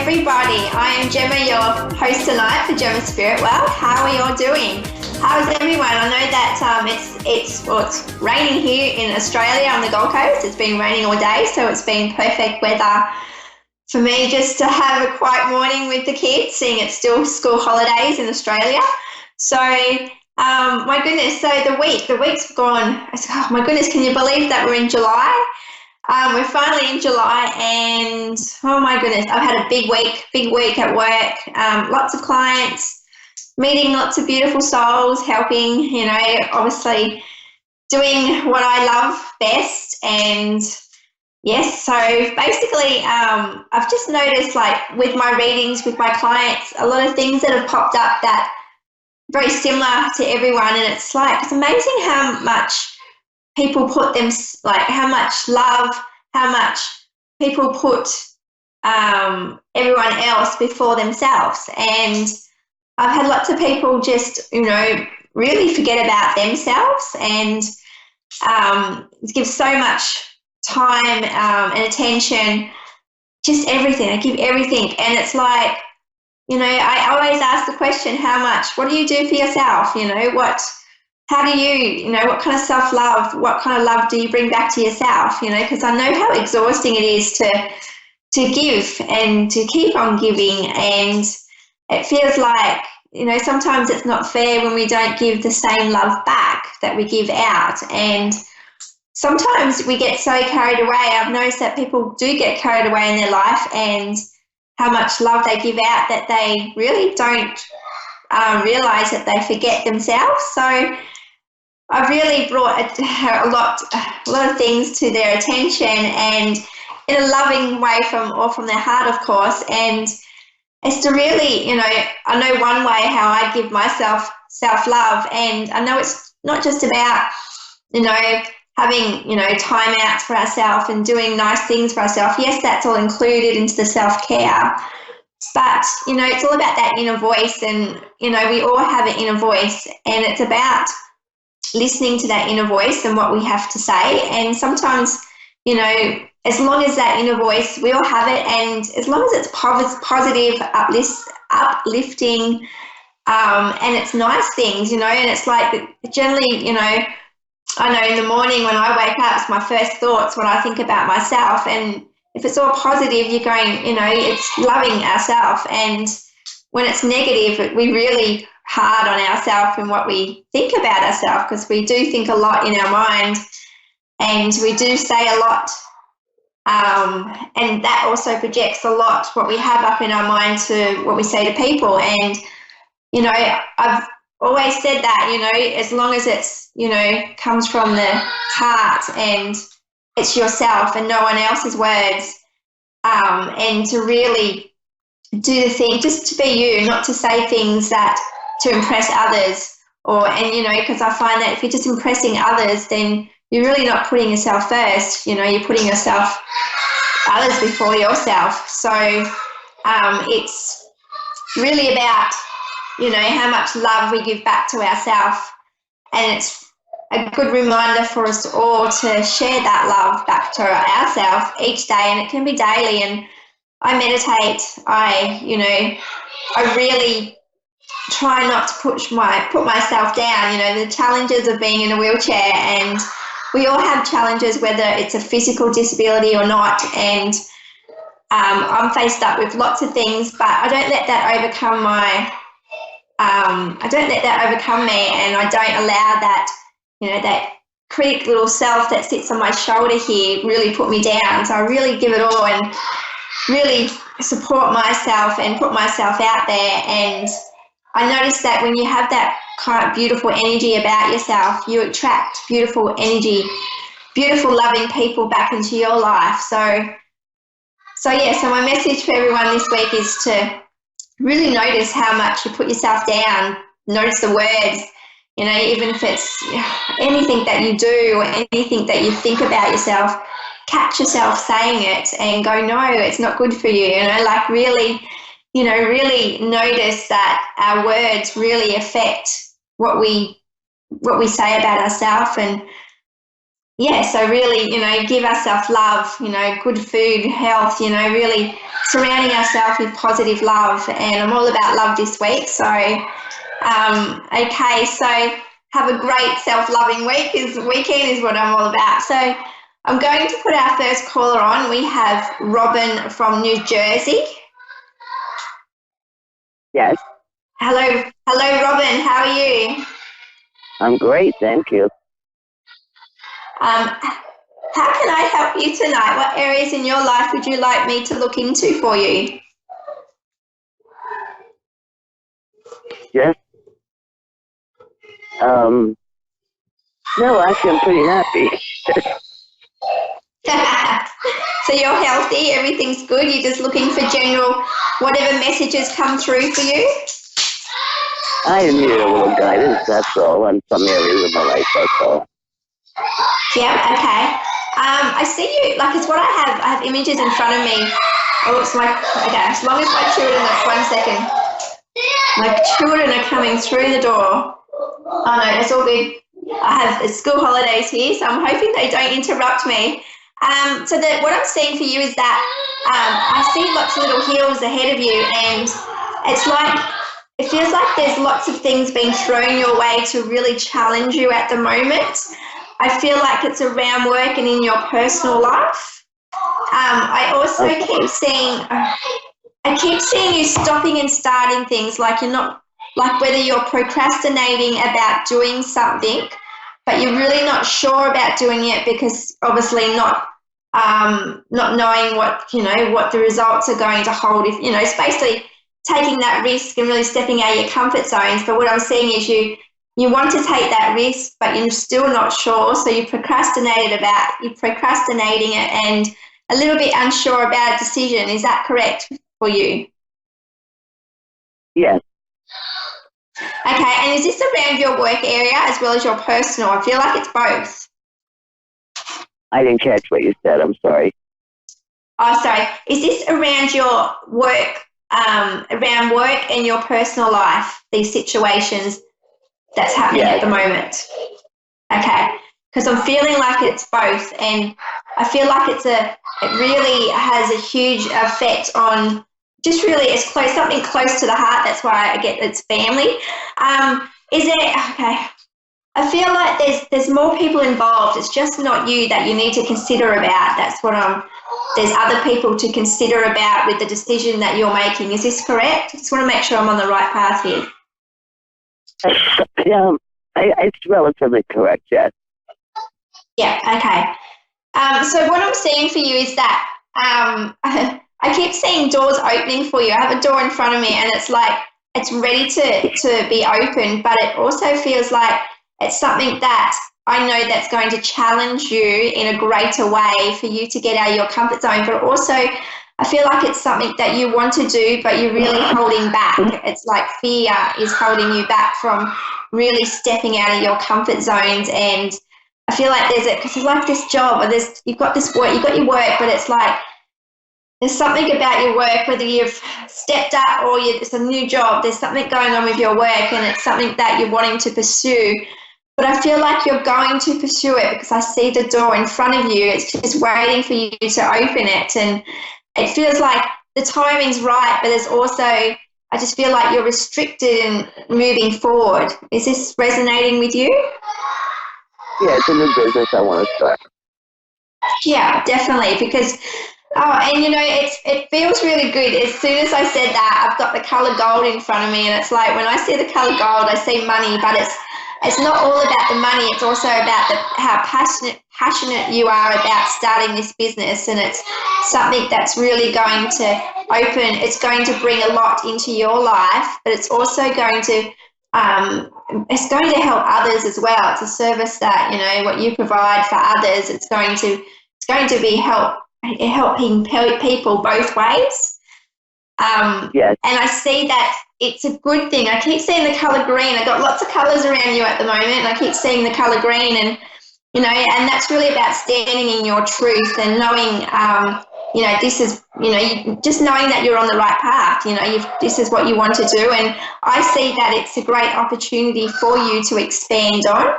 everybody. I am Gemma, your host tonight for Gemma Spirit World. How are you all doing? How's everyone? I know that it's raining here in Australia on the Gold Coast. It's been raining all day, so it's been perfect weather for me just to have a quiet morning with the kids, seeing it's still school holidays in Australia. So, my goodness, so the week's gone. Oh my goodness, can you believe that we're in July? We're finally in July, and oh my goodness, I've had a big week at work. Lots of clients, meeting lots of beautiful souls, helping, obviously doing what I love best. And yes, so basically, I've just noticed, like, with my readings with my clients, a lot of things that have popped up that very similar to everyone, and it's amazing how much people put them, like how much love, how much people put everyone else before themselves. And I've had lots of people just, really forget about themselves and give so much time and attention, just everything. I give everything. And it's like, I always ask the question, what do you do for yourself? How do you, what kind of self-love, what kind of love do you bring back to yourself, because I know how exhausting it is to give and to keep on giving. And it feels like, sometimes it's not fair when we don't give the same love back that we give out. And sometimes we get so carried away. I've noticed that people do get carried away in their life and how much love they give out that they really don't realise that they forget themselves. So I've really brought a lot of things to their attention, and in a loving way from their heart, of course. And it's to really, I know one way how I give myself self-love, and I know it's not just about, having, time outs for ourselves and doing nice things for ourselves. Yes, that's all included into the self-care. But, it's all about that inner voice, and, we all have an inner voice, and it's about listening to that inner voice and what we have to say. And sometimes, as long as that inner voice, we all have it, and as long as it's positive, uplifting, and it's nice things, and it's like generally, I know in the morning when I wake up, it's my first thoughts when I think about myself. And if it's all positive, you're going, it's loving ourselves. And when it's negative, we really hard on ourselves and what we think about ourselves, because we do think a lot in our mind, and we do say a lot, and that also projects a lot what we have up in our mind to what we say to people. And I've always said that, as long as it's, comes from the heart and it's yourself and no one else's words, and to really do the thing, just to be you, not to say things that to impress others, because I find that if you're just impressing others, then you're really not putting yourself first. You're putting others before yourself. So it's really about, how much love we give back to ourselves, and it's a good reminder for us all to share that love back to ourselves each day, and it can be daily. And I meditate. I really try not to put myself down. The challenges of being in a wheelchair, and we all have challenges, whether it's a physical disability or not. And I'm faced up with lots of things, but I don't let that overcome me, and I don't allow that, that critic little self that sits on my shoulder here really put me down. So I really give it all and really support myself and put myself out there. And I noticed that when you have that kind of beautiful energy about yourself, you attract beautiful energy, beautiful loving people back into your life. So my message for everyone this week is to really notice how much you put yourself down. Notice the words, even if it's anything that you do or anything that you think about yourself, catch yourself saying it and go, no, it's not good for you. Really notice that our words really affect what we say about ourselves. And yeah, so really, give ourselves love, good food, health, really surrounding ourselves with positive love. And I'm all about love this week. So, okay, so have a great self-loving week. Weekend is what I'm all about. So I'm going to put our first caller on. We have Robin from New Jersey. Yes. Hello, Robin. How are you? I'm great, thank you. How can I help you tonight? What areas in your life would you like me to look into for you? Yes. No, actually, I'm pretty happy. So you're healthy, everything's good, you're just looking for general, whatever messages come through for you? I need a little guidance, that's all, on some areas of my life, that's all. Yeah, okay. I see you, like it's what I have images in front of me. Oh, it's okay, as long as my children, 1 second. My children are coming through the door. Oh no, it's all good. It's school holidays here, so I'm hoping they don't interrupt me. So what I'm seeing for you is that I see lots of little hills ahead of you, and it feels like there's lots of things being thrown your way to really challenge you at the moment. I feel like it's around work and in your personal life. I also keep seeing you stopping and starting things, like you're not, like whether you're procrastinating about doing something, but you're really not sure about doing it because obviously not knowing what the results are going to hold. If it's basically taking that risk and really stepping out of your comfort zones. But what I'm seeing is you want to take that risk, but you're still not sure, so you're procrastinating it and a little bit unsure about a decision. Is that correct for you? Yes. Okay, and is this around your work area as well as your personal? I feel like it's both. I didn't catch what you said, I'm sorry. Oh, sorry. Is this around your work, around work and your personal life, these situations that's happening at the moment? Okay, because I'm feeling like it's both, and I feel like it really has a huge effect on just really it's something close to the heart. That's why I get it's family. Okay? I feel like there's more people involved. It's just not you that you need to consider about. There's other people to consider about with the decision that you're making. Is this correct? I just want to make sure I'm on the right path here. Yeah, it's relatively correct, yes. Yeah, okay. So what I'm seeing for you is that I keep seeing doors opening for you. I have a door in front of me and it's like it's ready to be opened, but it also feels like it's something that I know that's going to challenge you in a greater way for you to get out of your comfort zone, but also I feel like it's something that you want to do, but you're really holding back. It's like fear is holding you back from really stepping out of your comfort zones. And I feel like because it's like this job, or you've got this work, you've got your work, but it's like there's something about your work, whether you've stepped up or it's a new job, there's something going on with your work and it's something that you're wanting to pursue. But I feel like you're going to pursue it because I see the door in front of you. It's just waiting for you to open it. And it feels like the timing's right, but there's also, I just feel like you're restricted in moving forward. Is this resonating with you? Yeah, it's a new business I want to start. Yeah, definitely, because and it feels really good. As soon as I said that, I've got the colour gold in front of me, and it's like when I see the colour gold, I see money, but it's not all about the money. It's also about how passionate you are about starting this business, and it's something that's really going to open. It's going to bring a lot into your life, but it's also going to help others as well. It's a service that what you provide for others. It's going to be helping people both ways. Yes. And I see that it's a good thing. I keep seeing the colour green. I've got lots of colours around you at the moment, and I keep seeing the colour green, and and that's really about standing in your truth and knowing, this is, just knowing that you're on the right path. This is what you want to do, and I see that it's a great opportunity for you to expand on.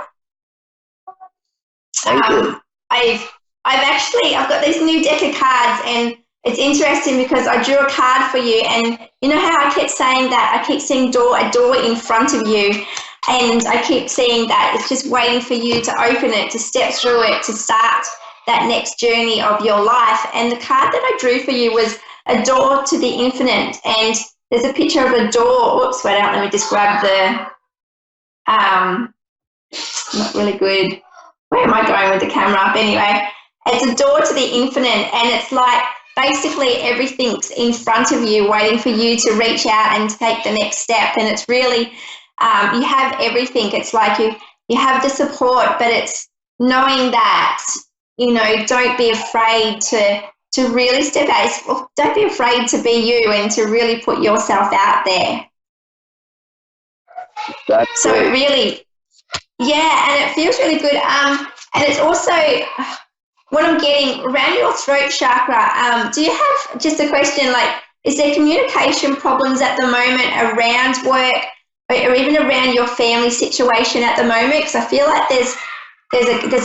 Thank you. I've got this new deck of cards, and it's interesting because I drew a card for you, and you know how I kept saying that I keep seeing a door in front of you, and I keep seeing that it's just waiting for you to open it, to step through it, to start that next journey of your life. And the card that I drew for you was a door to the infinite, and there's a picture of a door. Oops, wait out, let me just grab the not really good. Where am I going with the camera up anyway? It's a door to the infinite, and it's like basically everything's in front of you waiting for you to reach out and take the next step. And it's really, you have everything. It's like you have the support, but it's knowing that, you know, don't be afraid to really step out. Don't be afraid to be you and to really put yourself out there. That's so great. Really, yeah, and it feels really good. And it's also what I'm getting around your throat chakra. Do you have, just a question, like, is there communication problems at the moment around work or even around your family situation at the moment? Because I feel like there's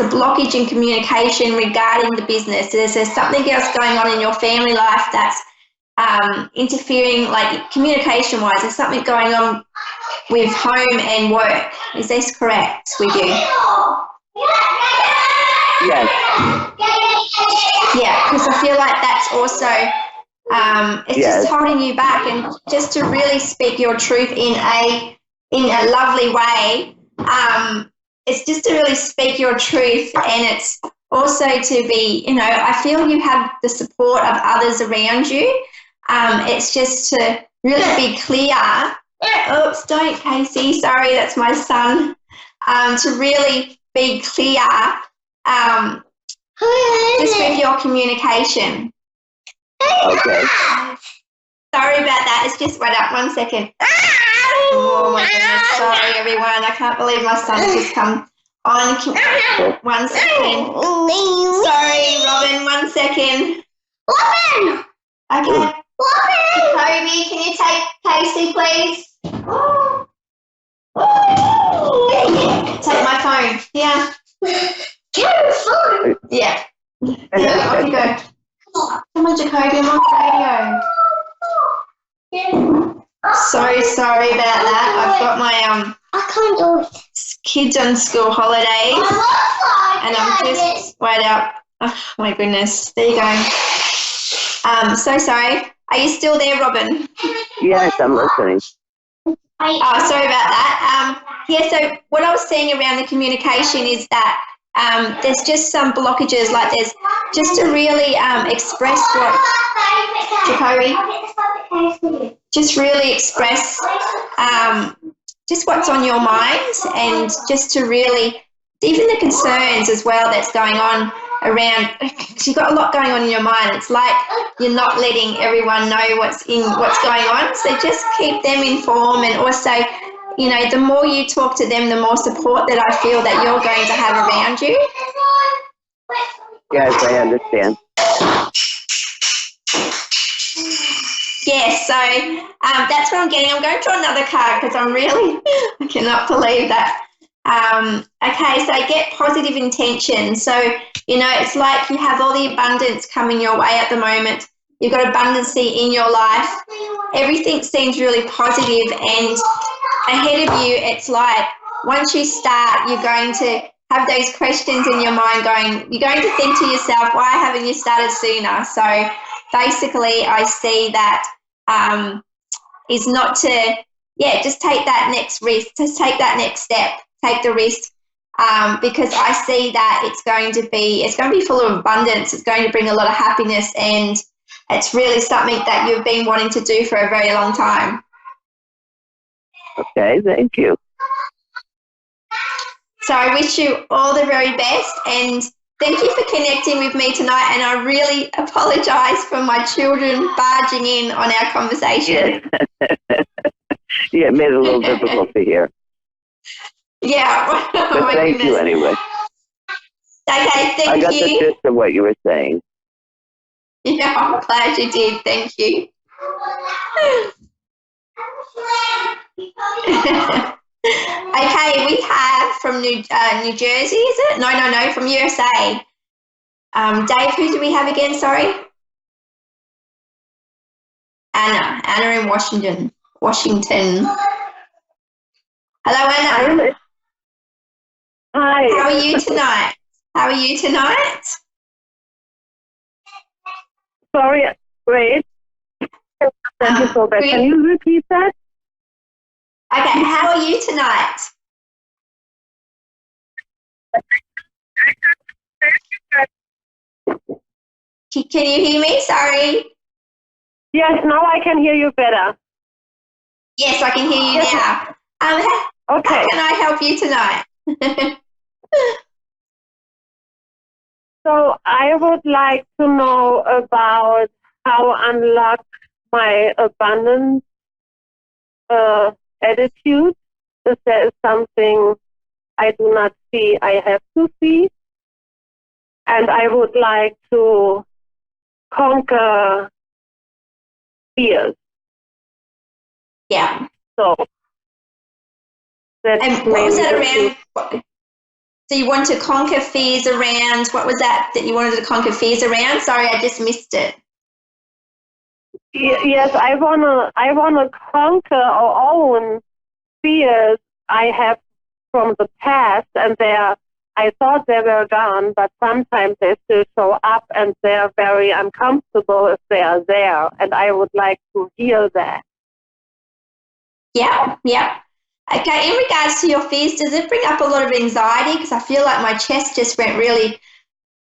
a blockage in communication regarding the business. There's something else going on in your family life that's interfering, like communication-wise. There's something going on with home and work. Is this correct with you? Yes. Yeah, because I feel like that's also, it's just holding you back, and just to really speak your truth in a lovely way. It's just to really speak your truth, and it's also to be, you know, I feel you have the support of others around you. It's just to really be clear. Oops, don't, Casey. Sorry, that's my son. To really be clear, just with your communication. Okay. Sorry about that. It's just wait up 1 second. Oh my goodness. Sorry, everyone. I can't believe my son has just come on. 1 second. Sorry, Robin. 1 second. Robin! Okay. Robin! Kobe, can you take Casey, please? Take my phone. Yeah. Yeah. Yeah, off you go. Come on, Jacoby, I'm on radio. So sorry about that. I've got my I can't do it. kids on school holidays, and I'm just wait up. Oh my goodness. There you go. So sorry. Are you still there, Robin? Yes, I'm listening. Oh, sorry about that. Yeah, so what I was saying around the communication is that there's just some blockages, like there's just to really express what, Jacoby, just really express just what's on your mind, and just to really, even the concerns as well that's going on around, because you've got a lot going on in your mind. It's like you're not letting everyone know what's going on, so just keep them informed. And also, you know, the more you talk to them, the more support that I feel that you're going to have around you. Yes, I understand. Yeah, so that's what I'm getting. I'm going to draw another card because I cannot believe that. Okay, so I get positive intention. So, you know, it's like you have all the abundance coming your way at the moment. You've got abundancy in your life. Everything seems really positive, and ahead of you, it's like once you start, you're going to have those questions in your mind you're going to think to yourself, why haven't you started sooner? So basically, I see that is not to, just take that next risk, just take that next step, take the risk, because I see that it's going to be full of abundance. It's going to bring a lot of happiness, and it's really something that you've been wanting to do for a very long time. Okay, thank you. So I wish you all the very best, and thank you for connecting with me tonight, and I really apologise for my children barging in on our conversation. Yeah, it made it a little difficult to hear. Yeah. But thank you anyway. Okay, thank you. I got the gist of what you were saying. Yeah, I'm glad you did. Thank you. Okay, we have from New Jersey, is it? No, from USA. Dave, who do we have again? Sorry. Anna in Washington. Hello, Anna. Hi. How are you tonight? Sorry, wait. Thank you so much. Can you repeat that? Okay, how are you tonight? Can you hear me? Sorry. Yes, now I can hear you better. Yes, I can hear you now. Okay. How can I help you tonight? So I would like to know about how unlock my abundance attitude. If there is something I do not see, I have to see. And I would like to conquer fears. Yeah. So that's and what was that around? So you want to conquer fears around, what was that you wanted to conquer fears around? Sorry, I just missed it. Yes, I wanna conquer our own fears I have from the past, and I thought they were gone, but sometimes they still show up, and they're very uncomfortable if they are there, and I would like to heal that. Yeah. Okay, in regards to your fears, does it bring up a lot of anxiety? Because I feel like my chest just went really,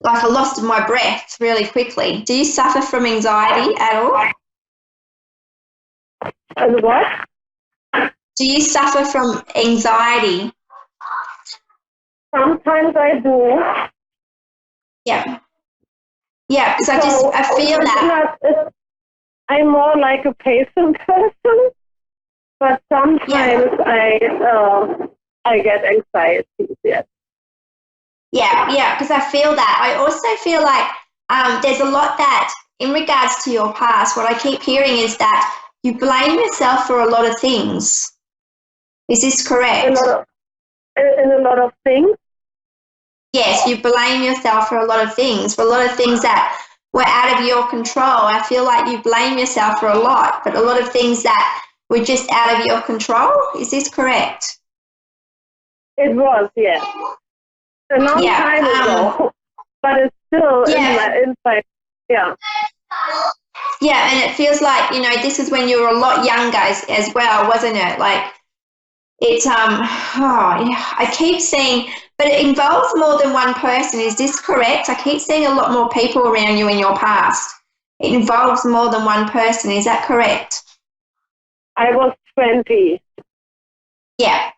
like I lost my breath really quickly. Do you suffer from anxiety at all? And what? Do you suffer from anxiety? Sometimes I do. Yeah, because I feel that. I'm more like a patient person, but sometimes I get anxiety. Yes. Yeah, because I feel that. I also feel like there's a lot that, in regards to your past, what I keep hearing is that you blame yourself for a lot of things. Is this correct? In a lot of things? Yes, you blame yourself for a lot of things that were out of your control. I feel like you blame yourself for a lot, but a lot of things that were just out of your control. Is this correct? It was, yes. A long time ago, but it's still inside. Yeah. Yeah, and it feels like, this is when you were a lot younger as well, wasn't it? Like, it's, I keep seeing, but it involves more than one person. Is this correct? I keep seeing a lot more people around you in your past. It involves more than one person. Is that correct? I was 20. Yeah.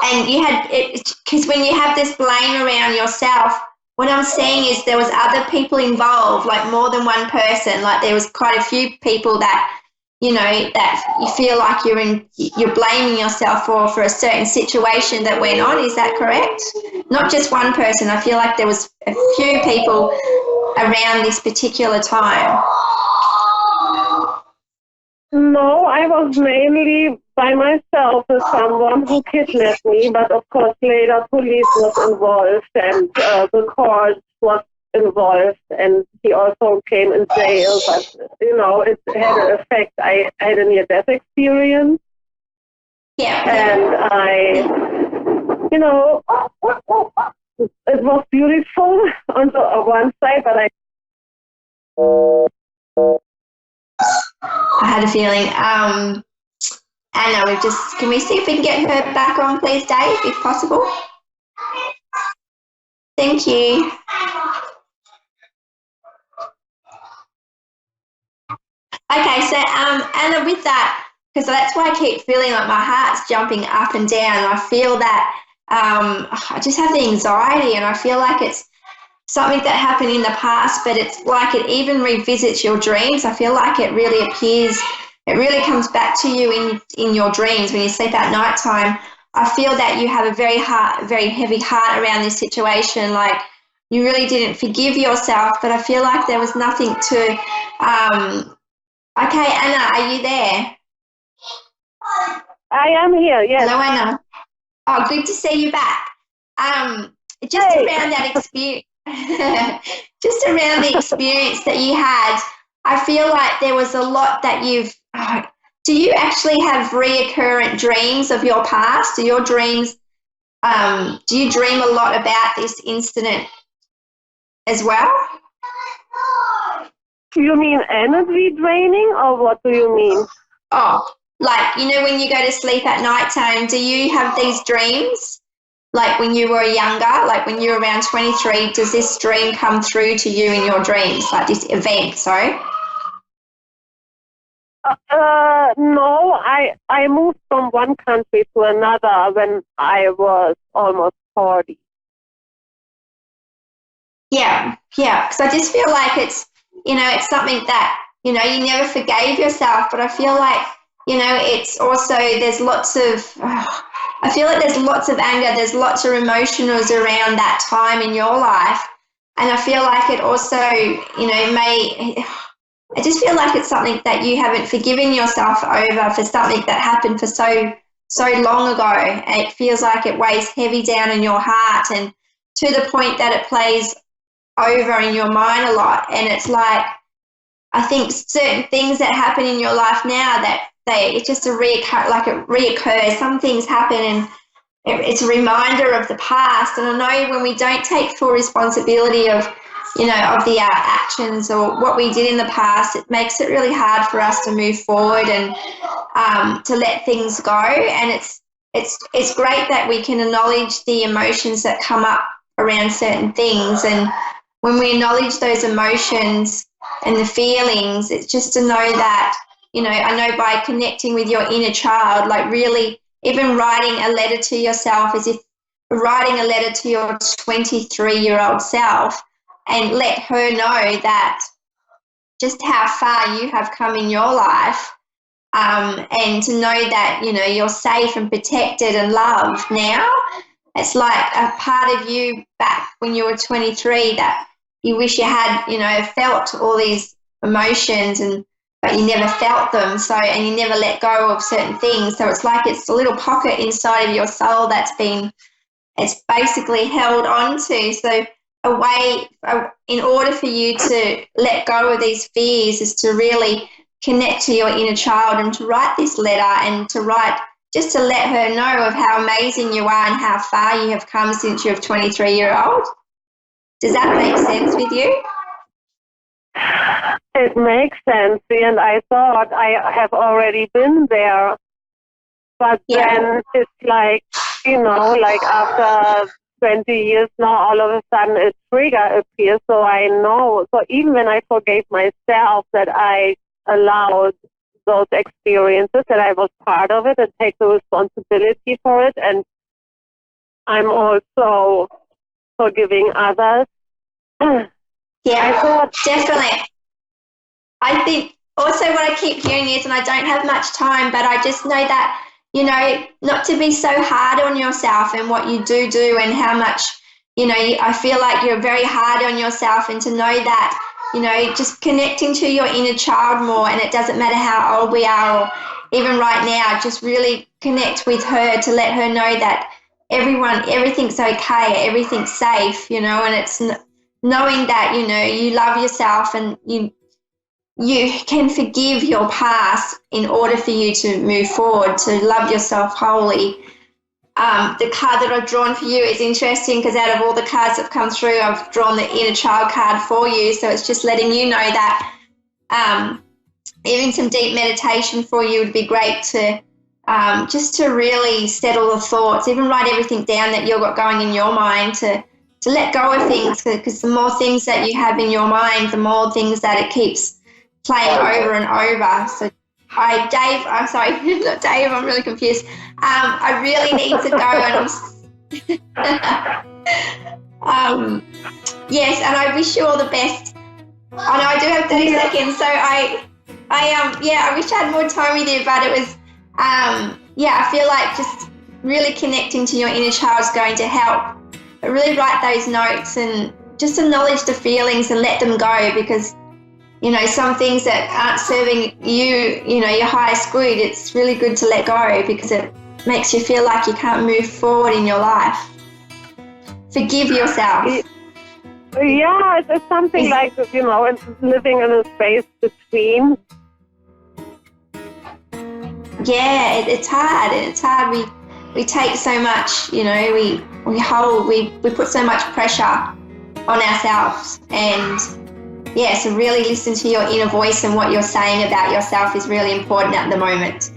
And you had it, because when you have this blame around yourself, what I'm saying is there was other people involved, like more than one person. Like there was quite a few people that, that you feel like you're blaming yourself for a certain situation that went on. Is that correct? Not just one person. I feel like there was a few people around this particular time. No, I was mainly by myself with someone who kidnapped me, but of course later police was involved and the court was involved, and he also came in jail, but it had an effect. I had a near-death experience. And it was beautiful on the one side, but I had a feeling. Anna, can we see if we can get her back on, please, Dave, if possible? Thank you. Okay, so Anna, with that, because that's why I keep feeling like my heart's jumping up and down. I feel that I just have the anxiety, and I feel like it's something that happened in the past, but it's like it even revisits your dreams. I feel like it really comes back to you in your dreams when you sleep at night time. I feel that you have a very heavy heart around this situation. Like you really didn't forgive yourself, but I feel like there was nothing to. Okay, Anna, are you there? I am here. Yes. Hello, Anna. Oh, good to see you back. Just around that experience. just around the experience that you had, I feel like there was a lot that do you actually have reoccurrent dreams of your past? Do your dreams, do you dream a lot about this incident as well? You mean energy draining, or what do you mean? Oh, like, when you go to sleep at nighttime, do you have these dreams? Like when you were younger, like when you were around 23, does this dream come through to you in your dreams, like this event, sorry? No, I moved from one country to another when I was almost 40. Yeah, because I just feel like it's, it's something that, you never forgave yourself, but I feel like, it's also, there's lots of, I feel like there's lots of anger, there's lots of emotionals around that time in your life. And I feel like it also, I just feel like it's something that you haven't forgiven yourself over for something that happened for so long ago. It feels like it weighs heavy down in your heart, and to the point that it plays over in your mind a lot. And it's like, I think certain things that happen in your life now that it's just it reoccurs. Some things happen and it's a reminder of the past. And I know when we don't take full responsibility of, of the actions or what we did in the past, it makes it really hard for us to move forward and to let things go. And it's great that we can acknowledge the emotions that come up around certain things. And when we acknowledge those emotions and the feelings, it's just to know that, I know by connecting with your inner child, like really even writing a letter to yourself, as if writing a letter to your 23-year-old self, and let her know that just how far you have come in your life, and to know that, you're safe and protected and loved now. It's like a part of you back when you were 23 that you wish you had, felt all these emotions, but you never felt them. So, and you never let go of certain things. So it's like it's a little pocket inside of your soul it's basically held on to. So in order for you to let go of these fears is to really connect to your inner child and to write this letter and just to let her know of how amazing you are and how far you have come since you're 23-year-old. Does that make sense with you? It makes sense, and I thought I have already been there. But then it's like, like after 20 years now, all of a sudden a trigger appears. So I know. So even when I forgave myself that I allowed those experiences, that I was part of it and take the responsibility for it, and I'm also forgiving others. Yeah, definitely. I think also what I keep hearing is, and I don't have much time, but I just know that, not to be so hard on yourself and what you do and how much, I feel like you're very hard on yourself, and to know that, just connecting to your inner child more, and it doesn't matter how old we are or even right now, just really connect with her to let her know that everything's okay, everything's safe, and it's knowing that, you love yourself and you can forgive your past in order for you to move forward, to love yourself wholly. The card that I've drawn for you is interesting because out of all the cards that have come through, I've drawn the inner child card for you. So it's just letting you know that even some deep meditation for you would be great to just to really settle the thoughts, even write everything down that you've got going in your mind to let go of things, because the more things that you have in your mind, the more things that it keeps playing over and over. So I'm sorry, not Dave, I'm really confused. I really need to go, and yes, and I wish you all the best. I know I do have 30 seconds, so I wish I had more time with you, but it was, I feel like just really connecting to your inner child is going to help. But really write those notes and just acknowledge the feelings and let them go, because some things that aren't serving you, your highest good, it's really good to let go, because it makes you feel like you can't move forward in your life. Forgive yourself. Yeah, it's something like, you know, it's living in a space between. Yeah, it's hard. It's hard. We take so much, you know, we put so much pressure on ourselves, and yeah, so really listen to your inner voice, and what you're saying about yourself is really important at the moment.